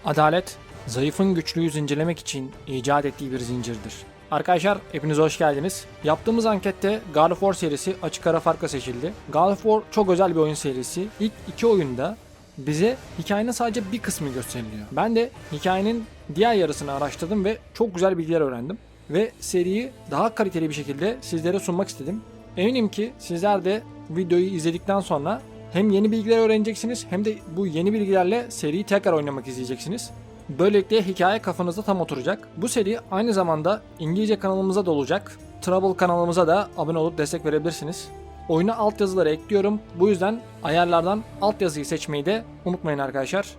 Adalet, zayıfın güçlüyü zincirlemek için icat ettiği bir zincirdir. Arkadaşlar hepiniz hoş geldiniz. Yaptığımız ankette God of War serisi açık ara farkla seçildi. God of War çok özel bir oyun serisi. İlk iki oyunda bize hikayenin sadece bir kısmı gösteriliyor. Ben de hikayenin diğer yarısını araştırdım ve çok güzel bilgiler öğrendim. Ve seriyi daha kaliteli bir şekilde sizlere sunmak istedim. Eminim ki sizler de videoyu izledikten sonra hem yeni bilgiler öğreneceksiniz hem de bu yeni bilgilerle seriyi tekrar oynamak izleyeceksiniz. Böylelikle hikaye kafanızda tam oturacak. Bu seri aynı zamanda İngilizce kanalımıza da olacak. Trouble kanalımıza da abone olup destek verebilirsiniz. Oyuna altyazıları ekliyorum. Bu yüzden ayarlardan altyazıyı seçmeyi de unutmayın arkadaşlar.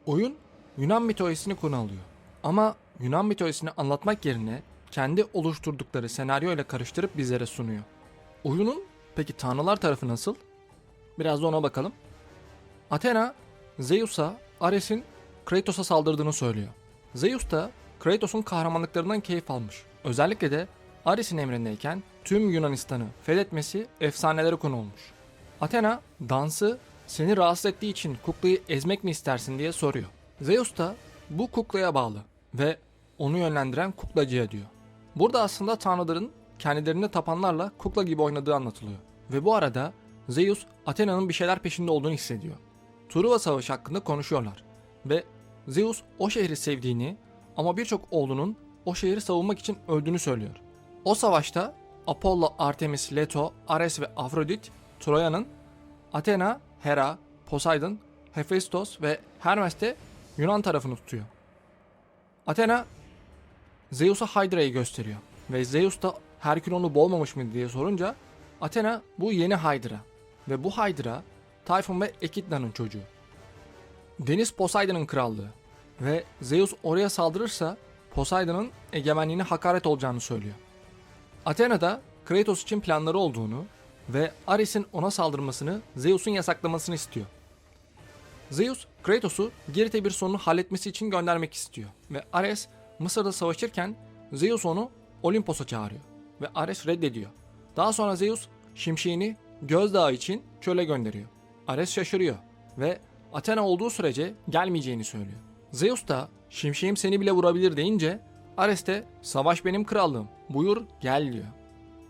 Oyun Yunan mitolojisini konu alıyor. Ama Yunan mitolojisini anlatmak yerine kendi oluşturdukları senaryo ile karıştırıp bizlere sunuyor. Oyunun peki tanrılar tarafı nasıl? Biraz da ona bakalım. Athena, Zeus'a Ares'in Kratos'a saldırdığını söylüyor. Zeus da Kratos'un kahramanlıklarından keyif almış. Özellikle de Ares'in emrindeyken tüm Yunanistan'ı fethetmesi efsanelere konu olmuş. Athena, dansı seni rahatsız ettiği için kuklayı ezmek mi istersin diye soruyor. Zeus da bu kuklaya bağlı ve onu yönlendiren kuklacıya diyor. Burada aslında tanrıların kendilerine tapanlarla kukla gibi oynadığı anlatılıyor. Ve bu arada Zeus, Athena'nın bir şeyler peşinde olduğunu hissediyor. Truva Savaşı hakkında konuşuyorlar. Ve Zeus o şehri sevdiğini ama birçok oğlunun o şehri savunmak için öldüğünü söylüyor. O savaşta Apollo, Artemis, Leto, Ares ve Afrodit, Troya'nın, Athena, Hera, Poseidon, Hephaistos ve Hermes de Yunan tarafını tutuyor. Athena, Zeus'a Hydra'yı gösteriyor. Ve Zeus da Herkül onu boğmamış mıydı diye sorunca Athena bu yeni Hydra. Ve bu Hydra Tayfun ve Ekidna'nın çocuğu. Deniz Poseidon'un krallığı. Ve Zeus oraya saldırırsa Poseidon'un egemenliğine hakaret olacağını söylüyor. Athena da Kratos için planları olduğunu ve Ares'in ona saldırmasını Zeus'un yasaklamasını istiyor. Zeus, Kratos'u Girit'e bir sorunu halletmesi için göndermek istiyor. Ve Ares Mısır'da savaşırken Zeus onu Olimpos'a çağırıyor. Ve Ares reddediyor. Daha sonra Zeus şimşeğini Gözdağı için çöle gönderiyor. Ares şaşırıyor ve Athena olduğu sürece gelmeyeceğini söylüyor. Zeus da şimşeğim seni bile vurabilir deyince Ares de savaş benim krallığım, buyur gel diyor.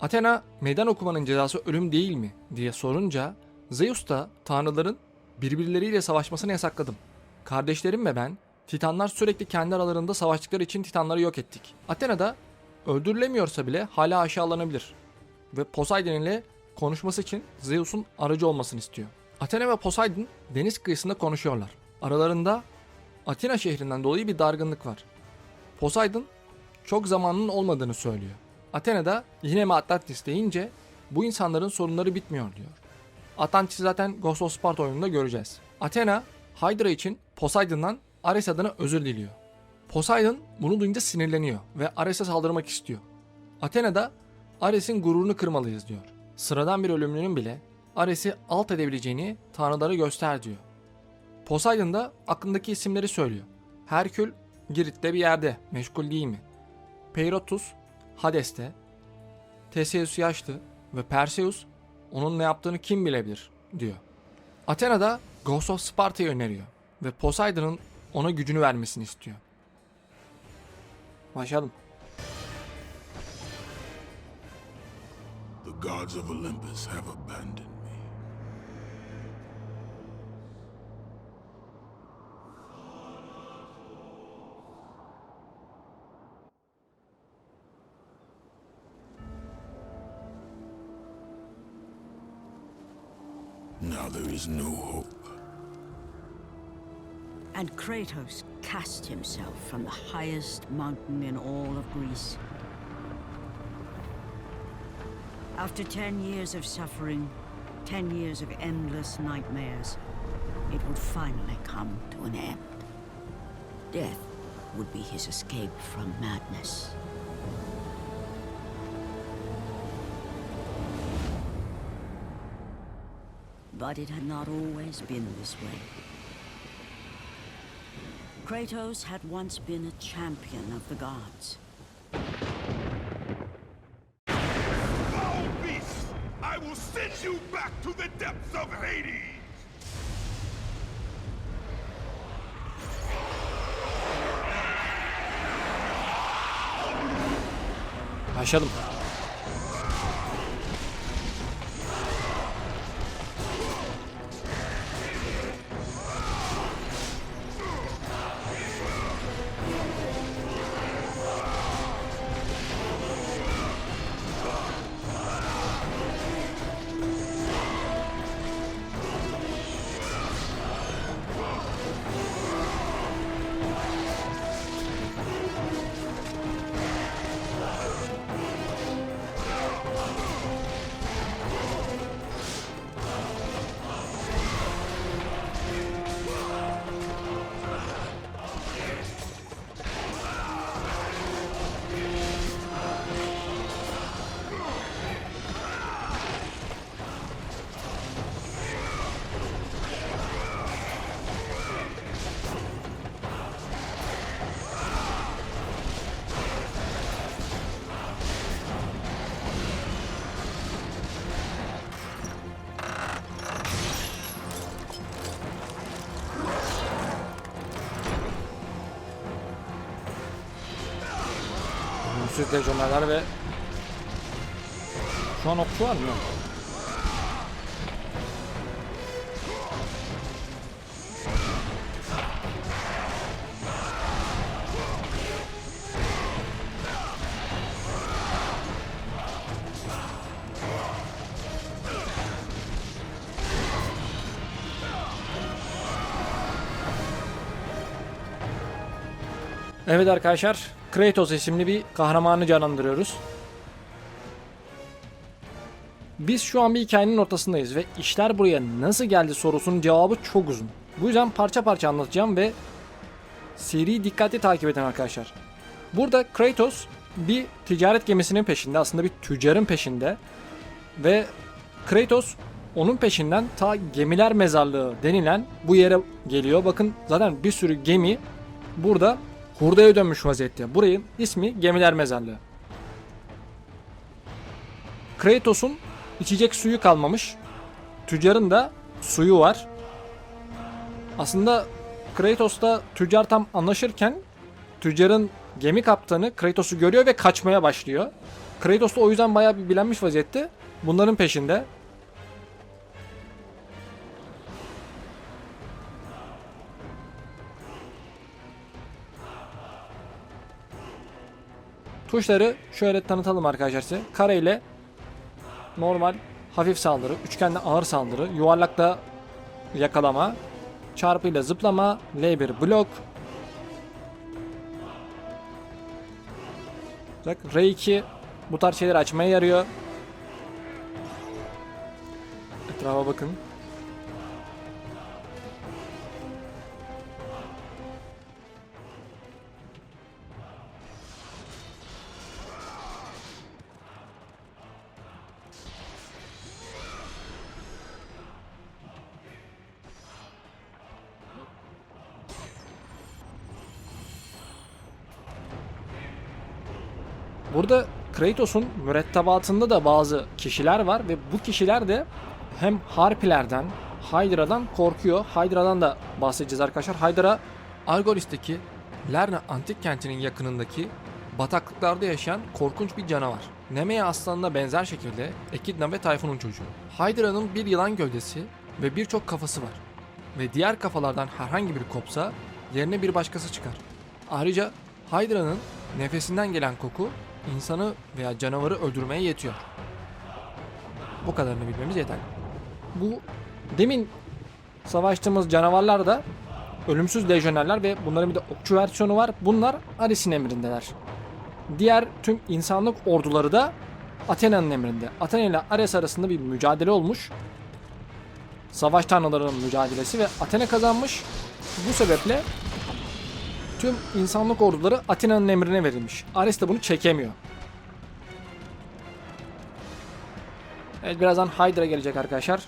Athena meydan okumanın cezası ölüm değil mi diye sorunca Zeus da tanrıların birbirleriyle savaşmasını yasakladım. Kardeşlerim ve ben Titanlar sürekli kendi aralarında savaştıkları için Titanları yok ettik. Athena da öldürülemiyorsa bile hala aşağılanabilir ve Poseidon ile konuşması için Zeus'un aracı olmasını istiyor. Athena ve Poseidon deniz kıyısında konuşuyorlar. Aralarında Atina şehrinden dolayı bir dargınlık var. Poseidon çok zamanının olmadığını söylüyor. Athena da yine mi Atlantis deyince bu insanların sorunları bitmiyor diyor. Atlantis'i zaten Ghost of Sparta oyununda göreceğiz. Athena, Hydra için Poseidon'dan Ares adına özür diliyor. Poseidon bunu duyunca sinirleniyor ve Ares'e saldırmak istiyor. Athena da Ares'in gururunu kırmalıyız diyor. Sıradan bir ölümlünün bile Ares'i alt edebileceğini tanrılara göster diyor. Poseidon da aklındaki isimleri söylüyor. Herkül Girit'te bir yerde, meşgul değil mi? Peirotus Hades'te, Theseus yaşlı ve Perseus onun ne yaptığını kim bilebilir diyor. Athena da Ghost of Sparta'yı öneriyor ve Poseidon'un ona gücünü vermesini istiyor. Başlayalım. The gods of Olympus have abandoned me. Now there is no hope. And Kratos cast himself from the highest mountain in all of Greece. After 10 years of suffering, 10 years of endless nightmares, it would finally come to an end. Death would be his escape from madness. But it had not always been this way. Kratos had once been a champion of the gods. Foul beast! I will send you back to the depths of Hades! Başladım. Ölümsüz lejyonerler ve şu an okçu var mı? Evet arkadaşlar, Kratos isimli bir kahramanı canlandırıyoruz. Biz şu an bir hikayenin ortasındayız ve işler buraya nasıl geldi sorusunun cevabı çok uzun. Bu yüzden parça parça anlatacağım ve seriyi dikkatli takip edin arkadaşlar. Burada Kratos bir ticaret gemisinin peşinde, aslında bir tüccarın peşinde ve Kratos onun peşinden ta gemiler mezarlığı denilen bu yere geliyor. Bakın zaten bir sürü gemi burada hurdaya dönmüş vaziyette. Burayın ismi Gemiler Mezarlığı. Kratos'un içecek suyu kalmamış. Tüccarın da suyu var. Aslında Kratos'la tüccar tam anlaşırken tüccarın gemi kaptanı Kratos'u görüyor ve kaçmaya başlıyor. Kratos da o yüzden bayağı bir bilenmiş vaziyette. Bunların peşinde. Tuşları şöyle tanıtalım arkadaşlar size. Kare ile normal hafif saldırı, üçgenle ağır saldırı, yuvarlakla yakalama, çarpıyla zıplama, L1 blok. Bak R2 bu tarz şeyleri açmaya yarıyor. Etrafa bakın. Burada Kratos'un mürettebatında da bazı kişiler var ve bu kişiler de hem Harpilerden, Hydra'dan korkuyor. Hydra'dan da bahsedeceğiz arkadaşlar. Hydra, Algoris'teki Lerna antik kentinin yakınındaki bataklıklarda yaşayan korkunç bir canavar. Nemea aslanına benzer şekilde Echidna ve Tayfun'un çocuğu. Hydra'nın bir yılan gövdesi ve birçok kafası var. Ve diğer kafalardan herhangi biri kopsa yerine bir başkası çıkar. Ayrıca Hydra'nın nefesinden gelen koku insanı veya canavarı öldürmeye yetiyor. Bu kadarını bilmemiz yeterli. Bu demin savaştığımız canavarlar da ölümsüz lejyonerler ve bunların bir de okçu versiyonu var. Bunlar Ares'in emrindeler. Diğer tüm insanlık orduları da Athena'nın emrinde. Athena ile Ares arasında bir mücadele olmuş. Savaş tanrılarının mücadelesi ve Athena kazanmış. Bu sebeple tüm insanlık orduları Athena'nın emrine verilmiş. Ares de bunu çekemiyor. Evet, birazdan Hydra gelecek arkadaşlar.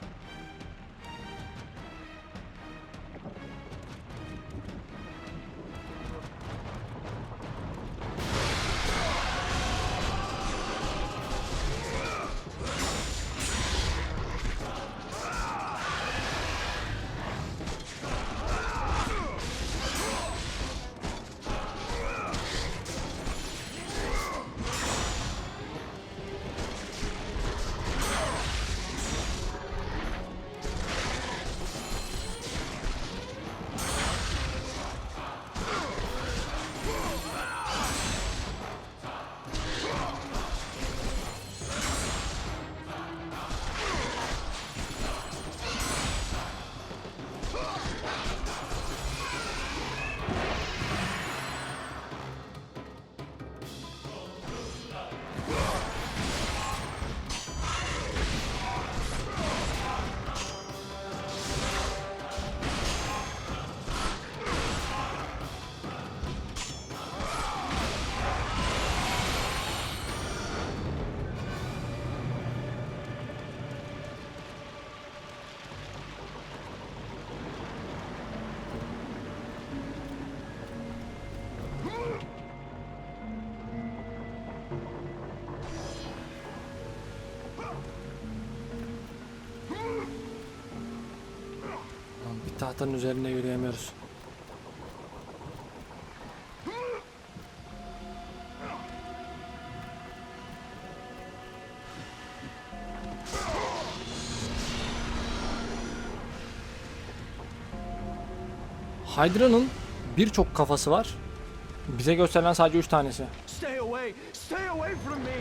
Lan bir tahtanın üzerinde yürüyemiyoruz. Hydra'nın birçok kafası var. Bize gösterilen sadece 3 tanesi. Stay away! Stay away from me!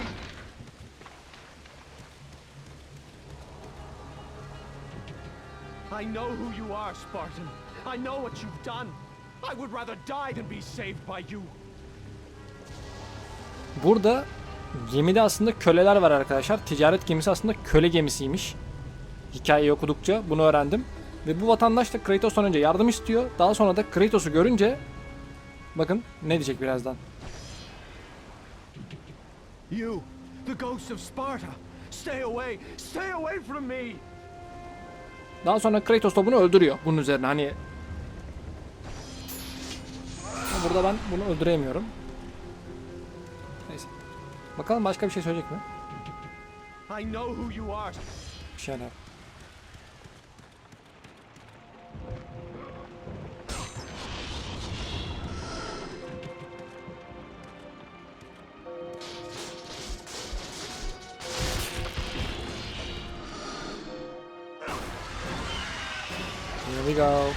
I know who you are, Spartan. I know what you've done. I would rather die than be saved by you. Burada gemide aslında köleler var arkadaşlar. Ticaret gemisi aslında köle gemisiymiş. Hikayeyi okudukça bunu öğrendim. Ve bu vatandaş da Kratos'tan önce yardım istiyor. Daha sonra da Kratos'u görünce bakın ne diyecek birazdan. You, the ghost of Sparta. Stay away! Stay away from me! Daha sonra Kratos da bunu öldürüyor bunun üzerine hani. Ama burada ben bunu öldüremiyorum. Neyse. Bakalım başka bir şey söyleyecek mi? I know who you are. Bir şeyler. Here we go.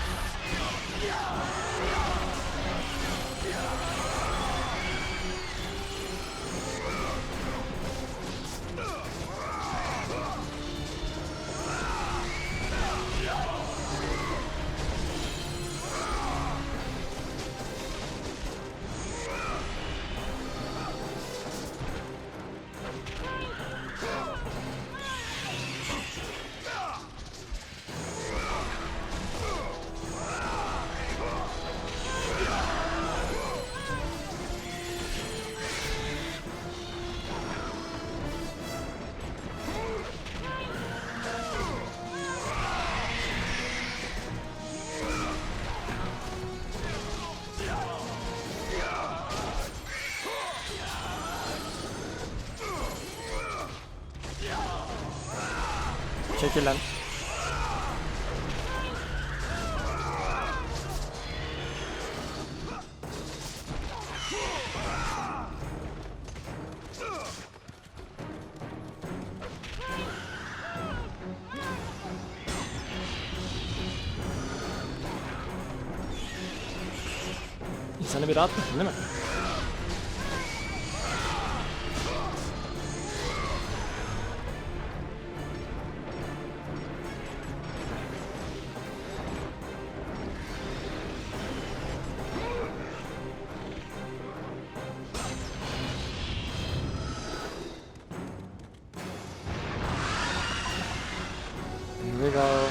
Çekil lan. İnsanı bir rahat bırakın değil mi? Here we go.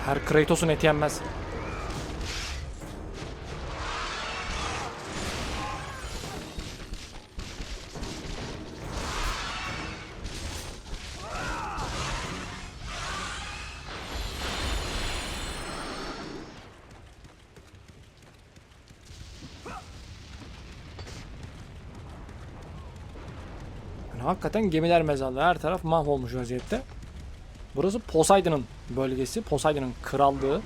Her Kratos'un eti yenmez. Yani hakikaten gemiler mezarlığı, her taraf mahvolmuş vaziyette. Burası Poseidon'un bölgesi, Poseidon'un krallığı.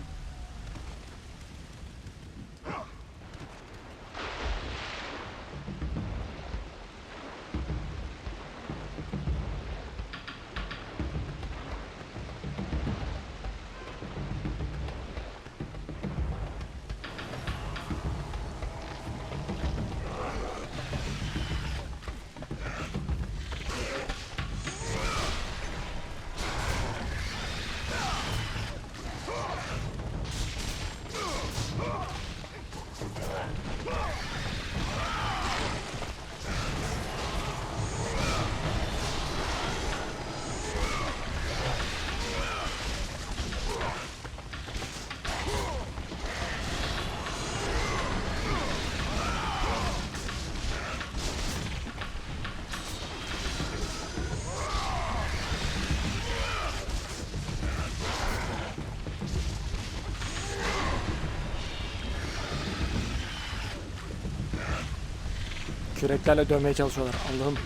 Küreklerle dövmeye çalışıyorlar. Allah'ım.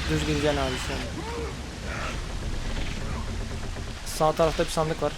Düz gideceksin abi sen. Sağ tarafta bir sandık var.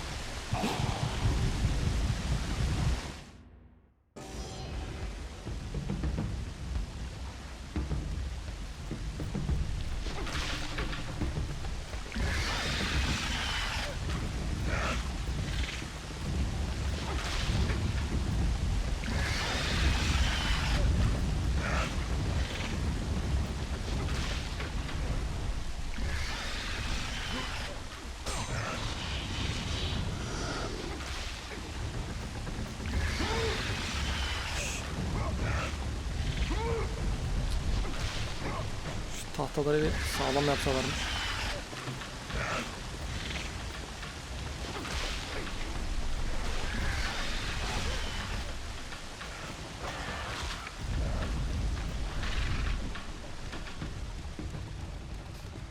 Şu tahtaları bir sağlam yapsalarmış.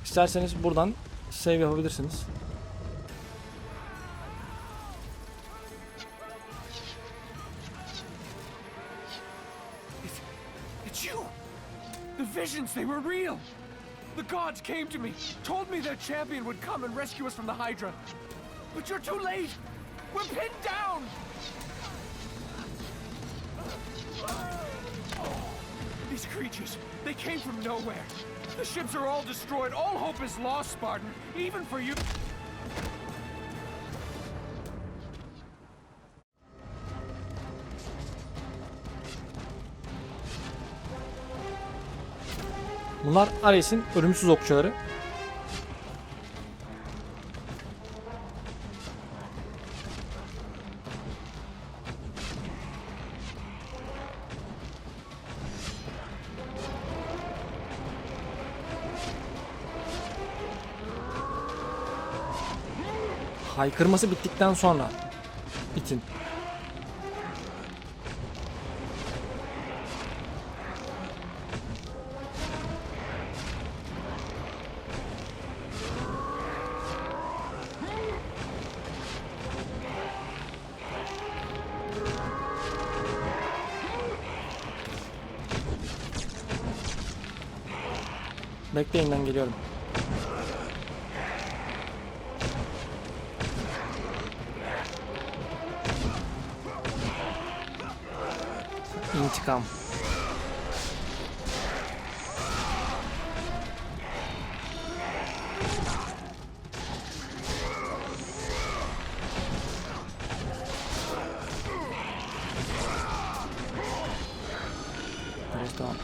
İsterseniz buradan save yapabilirsiniz. It's you! The visions, they were real! The gods came to me, told me their champion would come and rescue us from the Hydra. But you're too late! We're pinned down! These creatures, they came from nowhere. The ships are all destroyed. All hope is lost, Spartan. Even for you. Bunlar Ares'in ölümsüz okçuları. Haykırması bittikten sonra itin. Bekleyin, ben geliyorum. İntikam. Evet, tamam.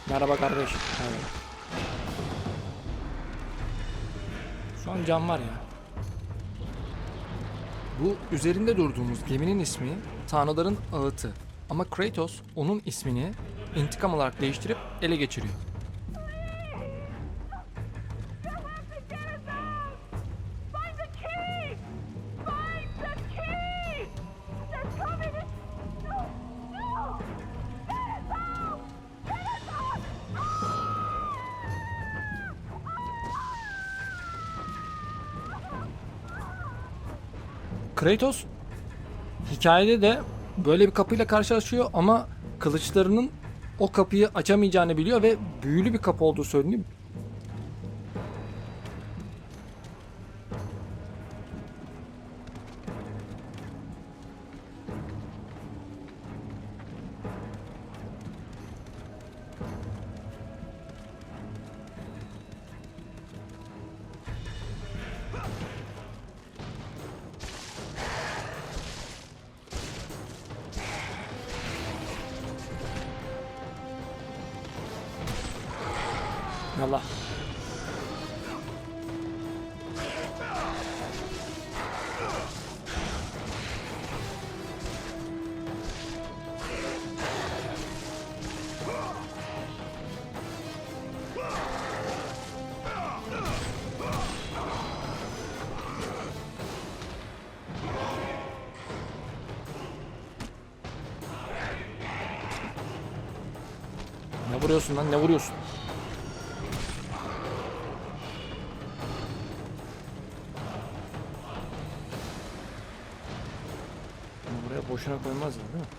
Merhaba kardeş. Evet. Şu an cam var ya. Bu üzerinde durduğumuz geminin ismi Tanrıların Ağıtı. Ama Kratos onun ismini intikam olarak değiştirip ele geçiriyor. Kratos hikayede de böyle bir kapıyla karşılaşıyor ama kılıçlarının o kapıyı açamayacağını biliyor ve büyülü bir kapı olduğu söyleniyor. Allah. Ne vuruyorsun lan, ne vuruyorsun? Bunu buraya boşuna koymazlar değil mi?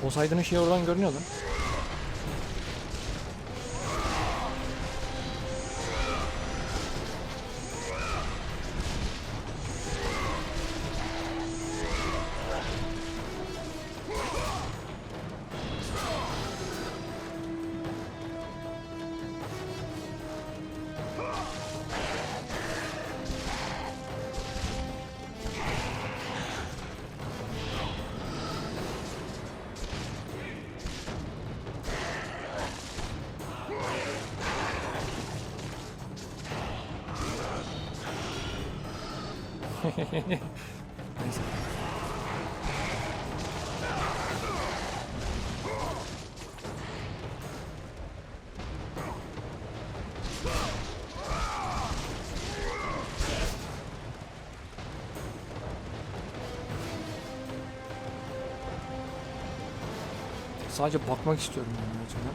Poseidon'un şeyi oradan görünüyor lan. Neyse. Sadece bakmak istiyorum yani gerçekten.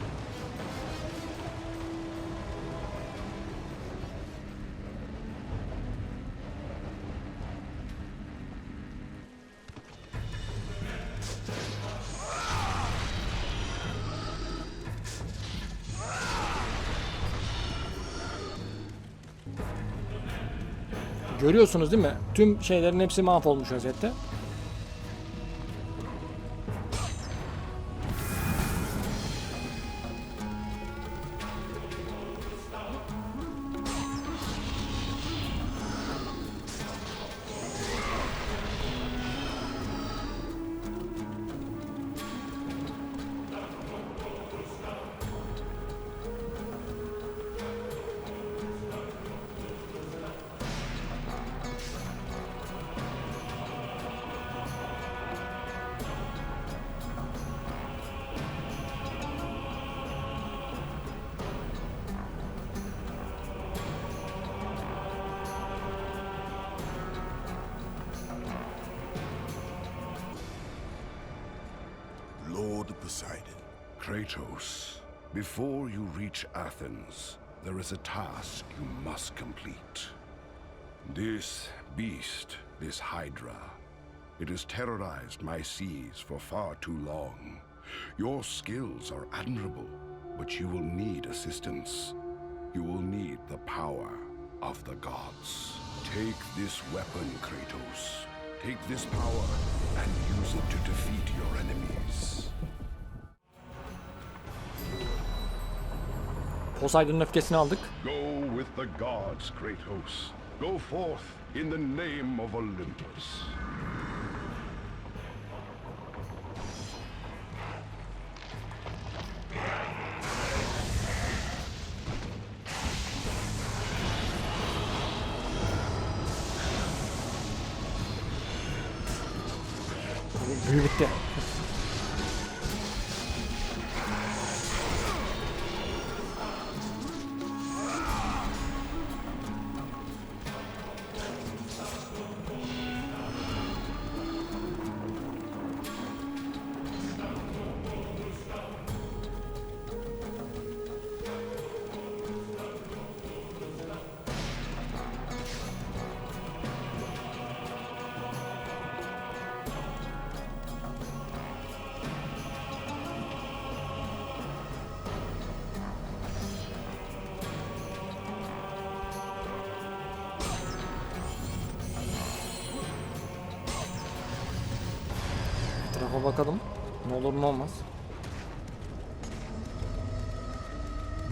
Görüyorsunuz değil mi? Tüm şeylerin hepsi mahvolmuş vaziyette. Lord Poseidon. Kratos, before you reach Athens, there is a task you must complete. This beast, this Hydra, it has terrorized my seas for far too long. Your skills are admirable, but you will need assistance. You will need the power of the gods. Take this weapon, Kratos. Take this power and use it to defeat your enemies. Poseidon'un öfkesini aldık. Go with the gods, Kratos. Go forth in the name of Olympus. Büyü bitti. Etrafa bakalım. Ne olur ne olmaz.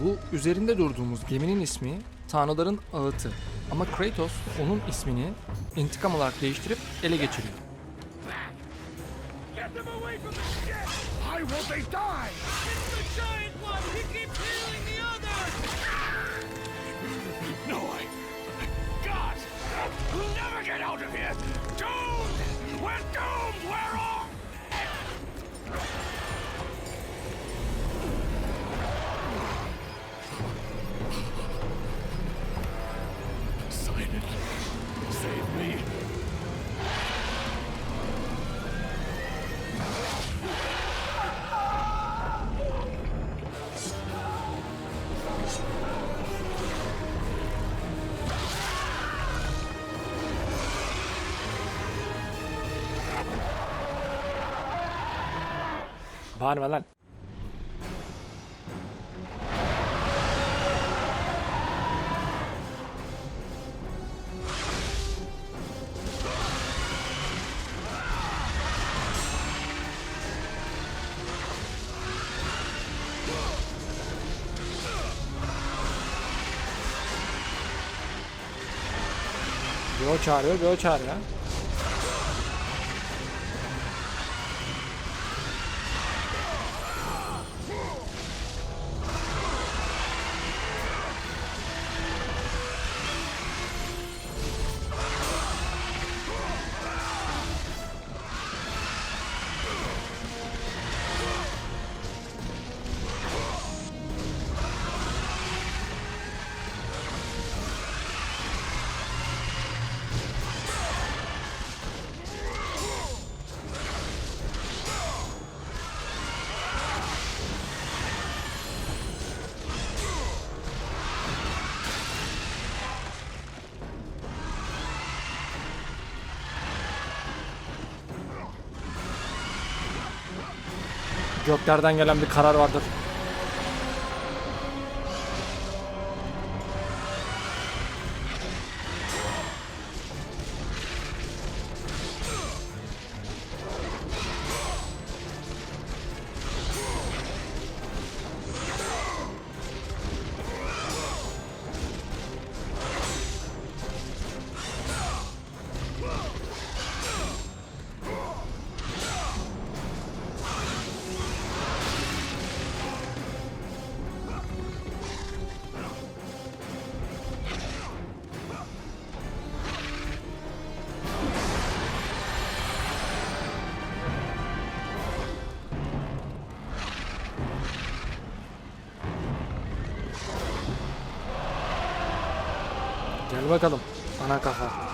Bu üzerinde durduğumuz geminin ismi Tanrıların Ağıtı. Ama Kratos onun ismini intikam olarak değiştirip ele geçiriyor. Get them away from the ship! Why won't they die? It's the giant one! He keeps healing the others! No, God! We'll never get out of here! Doomed! We're doomed! We're all... Poseidon, save me! Bağırma lan. Bir o çağırıyor, bir o çağırıyor. Göklerden gelen bir karar vardır. Gel bakalım ana kafa.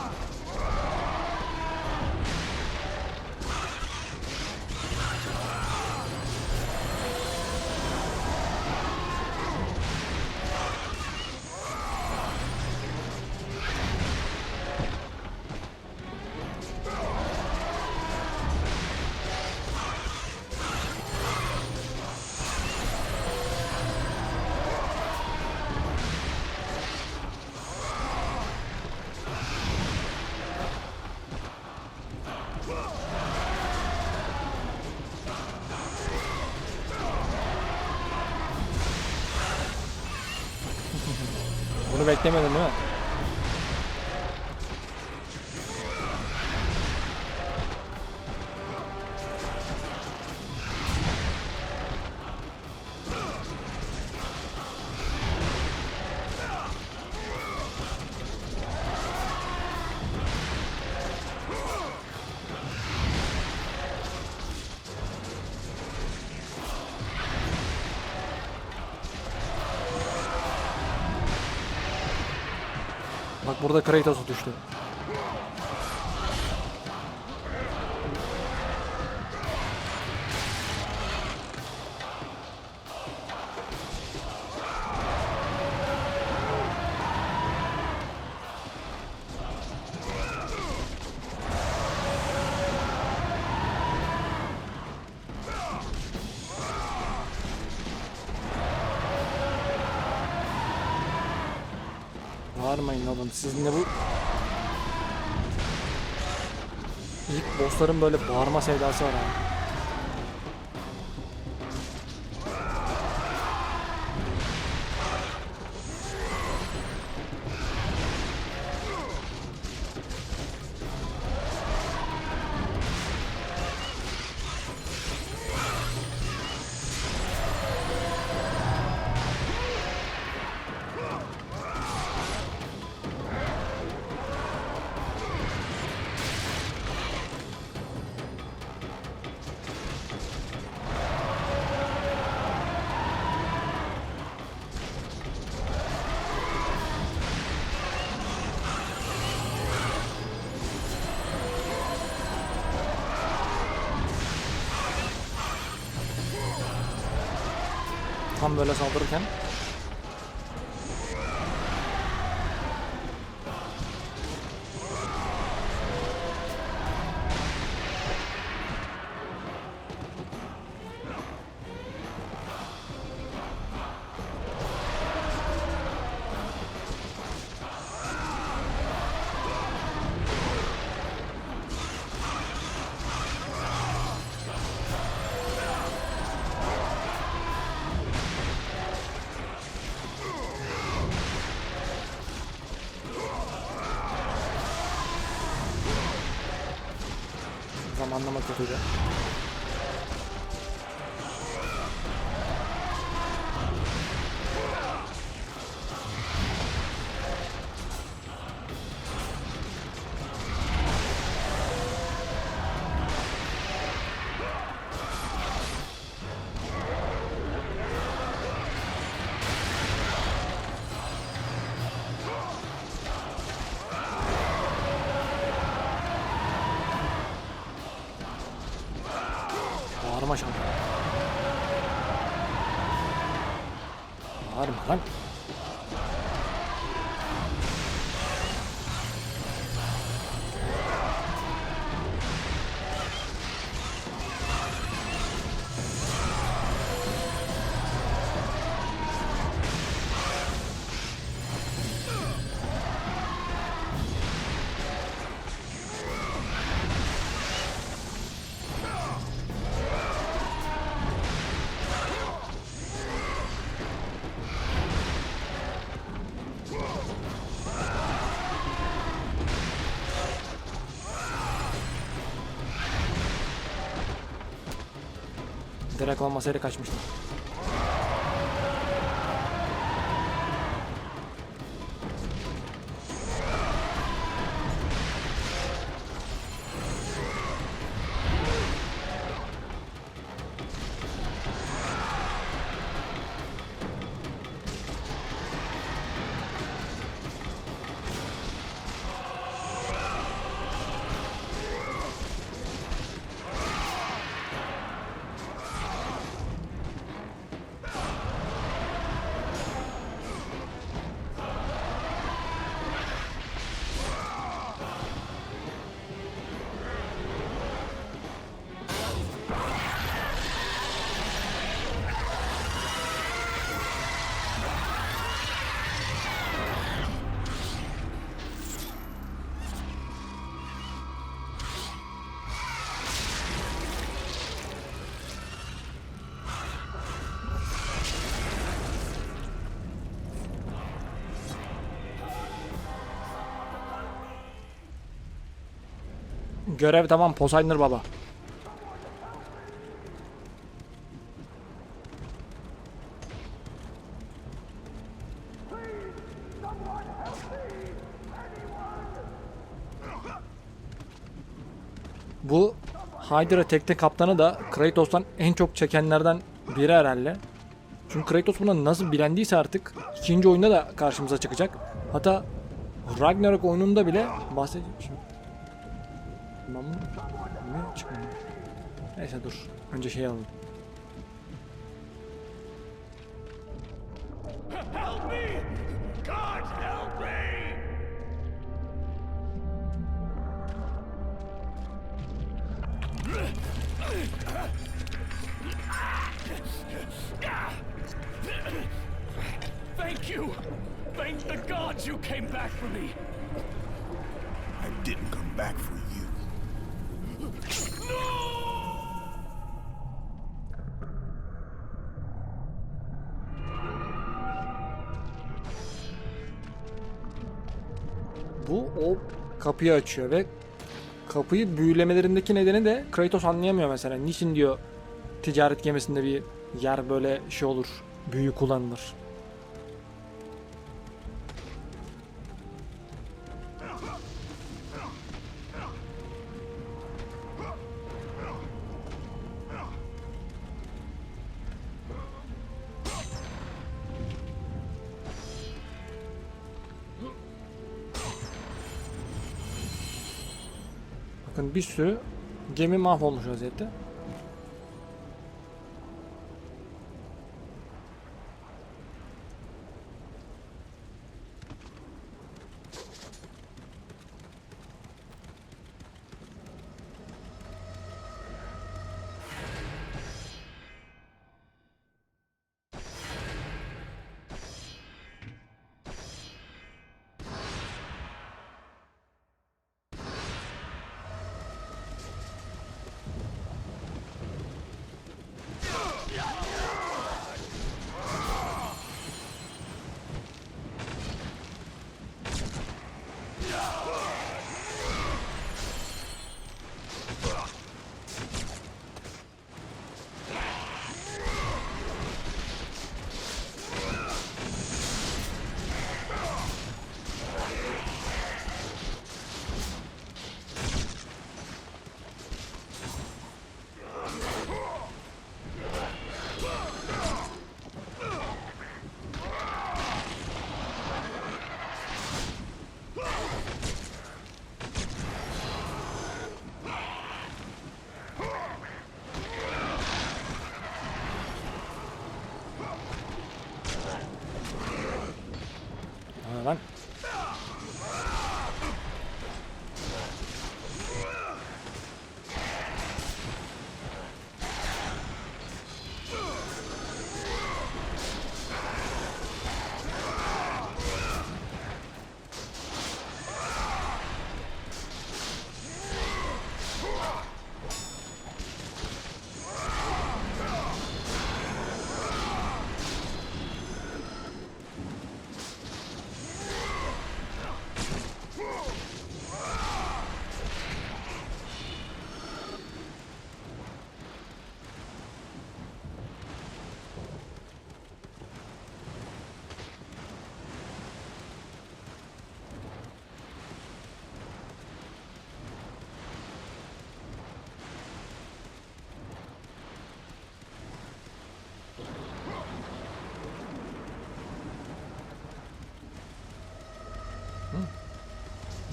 Bunu beklemedin değil mi? Bak burada Kratos'u düştü. Bağırmayın oğlum, sizin de bu ilk bossların böyle bağırma sevdası var abi. Tam böyle saldırırken Zamanlama kötüydü. Bağırma şampiyon. Bağırma lan. Direkt olmasaydı kaçmıştım. Görev tamam Poseidon baba. Bu Hydra tekne kaptanı da Kratos'tan en çok çekenlerden biri herhalde. Çünkü Kratos buna nasıl bilendiyse artık ikinci oyunda da karşımıza çıkacak. Hatta Ragnarok oyununda bile bahsedeceğim şimdi. Ben bunu ne çıkmadı? Neyse dur. Önce şey alalım. Help me! God help me! Thank you! Thank the gods you came back for me! I didn't come back for you. Bu o kapıyı açıyor ve kapıyı büyülemelerindeki nedeni de Kratos anlayamıyor mesela. Niçin diyor ticaret gemisinde bir yer böyle şey olur, büyü kullanılır. Bakın bir sürü gemi mahvolmuş vaziyette. lan.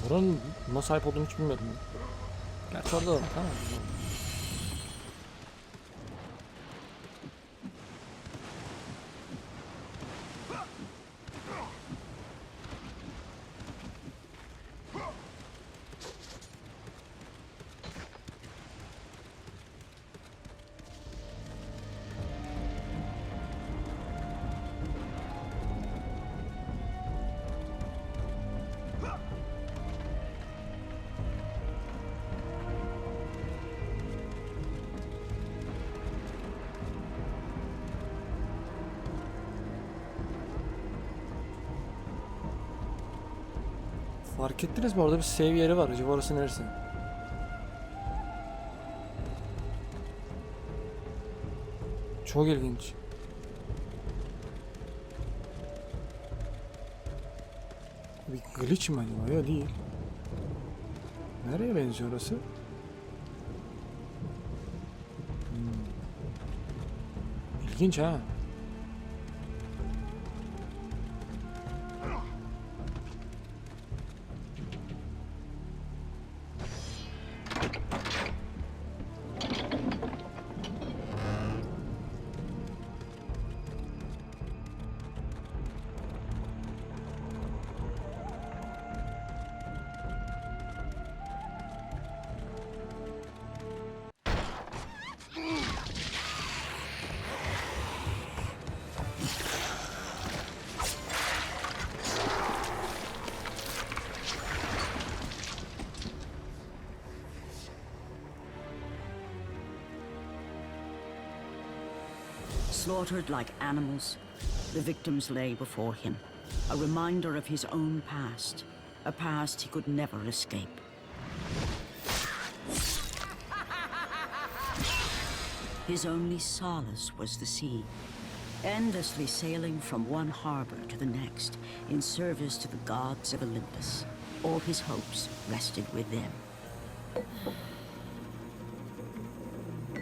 Buranın buna sahip olduğunu hiç bilmiyordum. Gerçi orada da var, tamam. Fark ettiniz mi? Orada bir save yeri var. Acaba orası neresi? Çok ilginç. Bir glitch mi acaba? Ya değil. Nereye benziyor orası? İlginç ha. Slaughtered like animals, the victims lay before him, a reminder of his own past, a past he could never escape. His only solace was the sea, endlessly sailing from one harbor to the next in service to the gods of Olympus. All his hopes rested with them.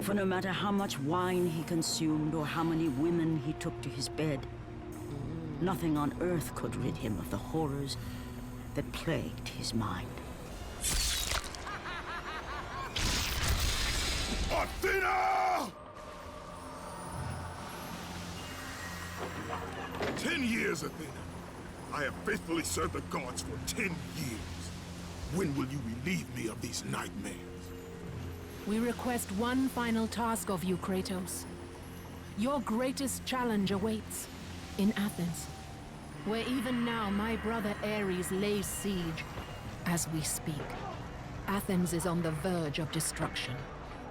For no matter how much wine he consumed or how many women he took to his bed, nothing on earth could rid him of the horrors that plagued his mind. Athena! 10 years, Athena. I have faithfully served the gods for 10 years. When will you relieve me of these nightmares? We request one final task of you, Kratos. Your greatest challenge awaits in Athens, where even now my brother Ares lays siege as we speak. Athens is on the verge of destruction.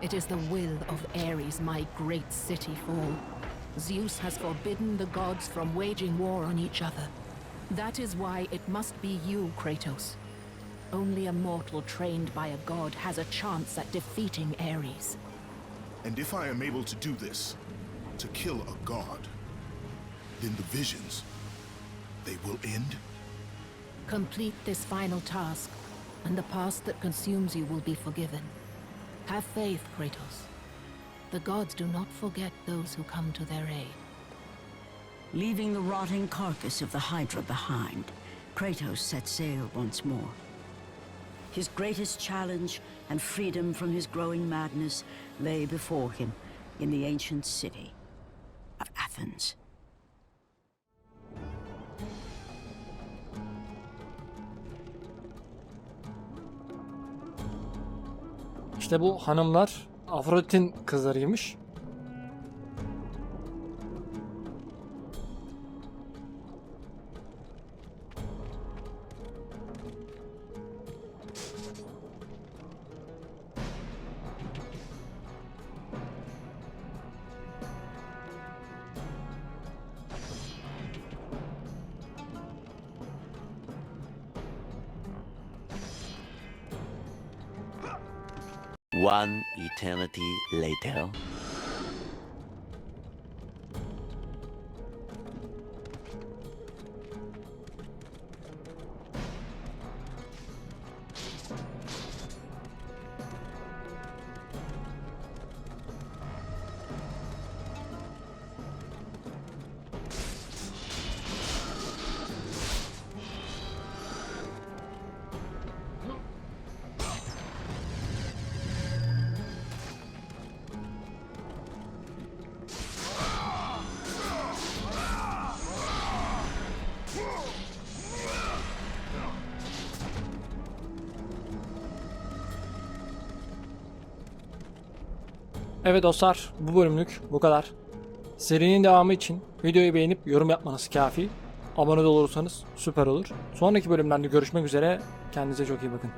It is the will of Ares my great city fall. Zeus has forbidden the gods from waging war on each other. That is why it must be you, Kratos. Only a mortal trained by a god has a chance at defeating Ares. And if I am able to do this, to kill a god, then the visions, they will end? Complete this final task, and the past that consumes you will be forgiven. Have faith, Kratos. The gods do not forget those who come to their aid. Leaving the rotting carcass of the Hydra behind, Kratos set sail once more. His greatest challenge and freedom from his growing madness lay before him in the ancient city of Athens. İşte bu hanımlar Afrodit'in kızlarıymış. One eternity later. Evet dostlar, bu bölümlük bu kadar. Serinin devamı için videoyu beğenip yorum yapmanız kafi. Abone de olursanız süper olur. Sonraki bölümlerde görüşmek üzere. Kendinize çok iyi bakın.